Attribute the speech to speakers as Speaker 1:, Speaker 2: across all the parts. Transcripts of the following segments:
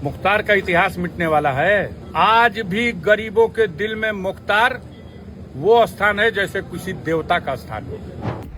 Speaker 1: मुख्तार का इतिहास मिटने वाला है। आज भी गरीबों के दिल में मुख्तार वो स्थान है जैसे किसी देवता का स्थान हो।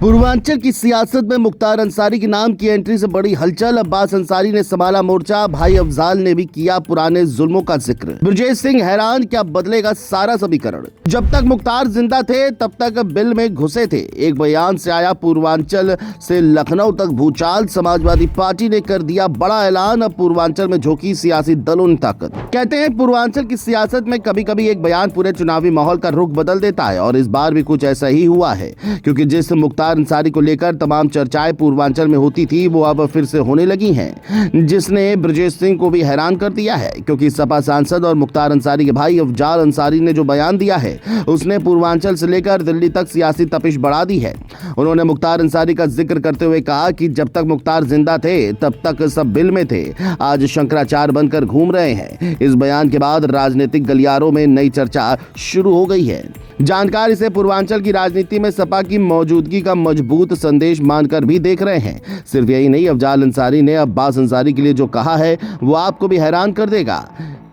Speaker 2: पूर्वांचल की सियासत में मुख्तार अंसारी के नाम की एंट्री से बड़ी हलचल। अब्बास अंसारी ने संभाला मोर्चा, भाई अफजाल ने भी किया पुराने जुल्मों का जिक्र। ब्रजेश सिंह हैरान, क्या बदलेगा सारा समीकरण। जब तक मुख्तार जिंदा थे तब तक बिल में घुसे थे। एक बयान से आया पूर्वांचल से लखनऊ तक भूचाल। समाजवादी पार्टी ने कर दिया बड़ा ऐलान, अब पूर्वांचल में झोंकी सियासी दलों ने ताकत। कहते हैं पूर्वांचल की सियासत में कभी कभी एक बयान पूरे चुनावी माहौल का रुख बदल देता है, और इस बार भी कुछ ऐसा ही हुआ है, क्योंकि जिस मुख्तार अंसारी को लेकर तमाम चर्चाएं पूर्वांचल में होती थी वो अब फिर से होने लगी हैं, जिसने ब्रजेश सिंह को भी हैरान कर दिया है। क्योंकि सपा सांसद और मुख्तार अंसारी के भाई अफजाल अंसारी ने जो बयान दिया है उसने पूर्वांचल से लेकर दिल्ली तक सियासी तपिश बढ़ा दी है। उन्होंने मुख्तार अंसारी का जिक्र करते हुए कहा कि जब तक मुख्तार जिंदा थे तब तक सब बिल में थे, आज शंकराचार्य बनकर घूम रहे हैं। इस बयान के बाद राजनीतिक गलियारों में नई चर्चा शुरू हो गई है। जानकार इसे पूर्वांचल की राजनीति में सपा की मौजूदगी का मजबूत संदेश मानकर भी देख रहे हैं। सिर्फ यही नहीं, अफजाल अंसारी ने अब्बास अंसारी के लिए जो कहा है वो आपको भी हैरान कर देगा,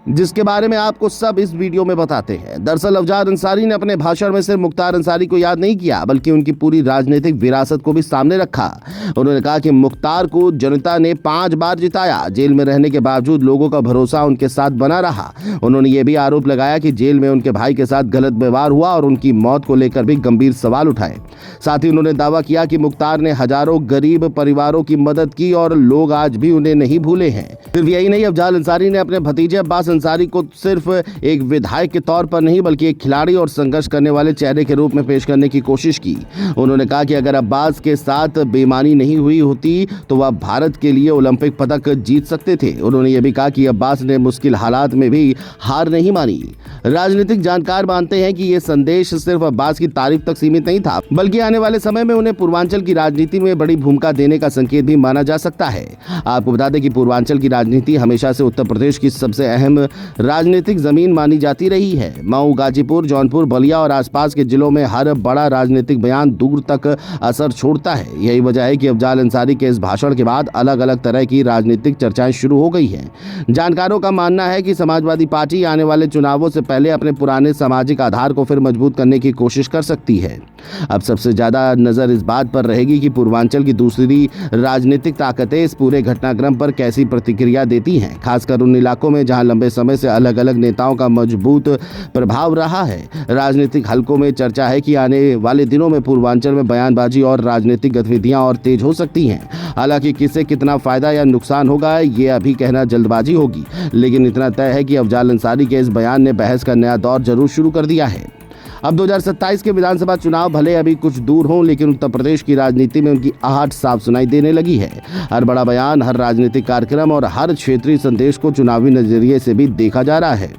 Speaker 2: जिसके बारे में आपको सब इस वीडियो में बताते हैं। दरअसल अफजाल अंसारी ने अपने भाषण में सिर्फ मुख्तार अंसारी को याद नहीं किया, बल्कि उनकी पूरी राजनीतिक विरासत को भी सामने रखा। उन्होंने कहा कि मुख्तार को जनता ने 5 बार जिताया, जेल में रहने के बावजूद लोगों का भरोसा उनके साथ बना रहा। उन्होंने ये भी आरोप लगाया कि जेल में उनके भाई के साथ गलत व्यवहार हुआ और उनकी मौत को लेकर भी गंभीर सवाल उठाए। साथ ही उन्होंने दावा किया कि मुख्तार ने हजारों गरीब परिवारों की मदद की और लोग आज भी उन्हें नहीं भूले हैं। सिर्फ यही नहीं, अफजाल अंसारी ने अपने भतीजे अब्बास अंसारी को सिर्फ एक विधायक के तौर पर नहीं बल्कि एक खिलाड़ी और संघर्ष करने वाले चेहरे के रूप में पेश करने की कोशिश की। उन्होंने कहा कि अगर अब्बास के साथ बेईमानी नहीं हुई होती तो वह भारत के लिए ओलंपिक पदक जीत सकते थे। उन्होंने यह भी कहा कि अब्बास ने मुश्किल हालात में भी हार नहीं मानी। राजनीतिक जानकार मानते हैं कि यह संदेश सिर्फ अब्बास की तारीफ तक सीमित नहीं था, बल्कि आने वाले समय में उन्हें पूर्वांचल की राजनीति में बड़ी भूमिका देने का संकेत भी माना जा सकता है। आपको बता दें कि पूर्वांचल की राजनीति हमेशा से उत्तर प्रदेश की सबसे अहम राजनीतिक जमीन मानी जाती रही है। मऊ, गाजीपुर, जौनपुर, बलिया और आसपास के जिलों में हर बड़ा राजनीतिक बयान दूर तक असर छोड़ता है। यही वजह है कि अफजाल अंसारी के इस भाषण के बाद अलग अलग तरह की राजनीतिक चर्चाएं शुरू हो गई हैं। जानकारों का मानना है कि समाजवादी पार्टी आने वाले चुनावों से पहले अपने पुराने सामाजिक आधार को फिर मजबूत करने की कोशिश कर सकती है। अब सबसे ज्यादा नजर इस बात पर रहेगी कि पूर्वांचल की दूसरी राजनीतिक ताकतें इस पूरे घटनाक्रम पर कैसी प्रतिक्रिया देती हैं, खासकर उन इलाकों में जहां लंबे समय से अलग अलग नेताओं का मजबूत प्रभाव रहा है। राजनीतिक हलकों में चर्चा है कि आने वाले दिनों में पूर्वांचल में बयानबाजी और राजनीतिक गतिविधियां और तेज हो सकती हैं। हालांकि किसे कितना फायदा या नुकसान होगा ये अभी कहना जल्दबाजी होगी, लेकिन इतना तय है कि अफजाल अंसारी के इस बयान ने बहस का नया दौर जरूर शुरू कर दिया है। अब 2027 के विधानसभा चुनाव भले अभी कुछ दूर हों, लेकिन उत्तर प्रदेश की राजनीति में उनकी आहट साफ सुनाई देने लगी है। हर बड़ा बयान, हर राजनीतिक कार्यक्रम और हर क्षेत्रीय संदेश को चुनावी नजरिए से भी देखा जा रहा है।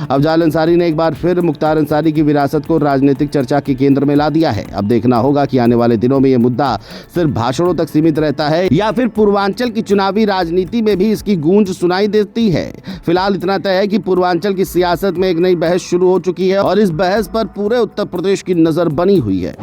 Speaker 2: अफजाल अंसारी ने एक बार फिर मुख्तार अंसारी की विरासत को राजनीतिक चर्चा के केंद्र में ला दिया है। अब देखना होगा कि आने वाले दिनों में यह मुद्दा सिर्फ भाषणों तक सीमित रहता है या फिर पूर्वांचल की चुनावी राजनीति में भी इसकी गूंज सुनाई देती है। फिलहाल इतना तय है कि पूर्वांचल की सियासत में एक नई बहस शुरू हो चुकी है और इस बहस पर पूरे उत्तर प्रदेश की नजर बनी हुई है।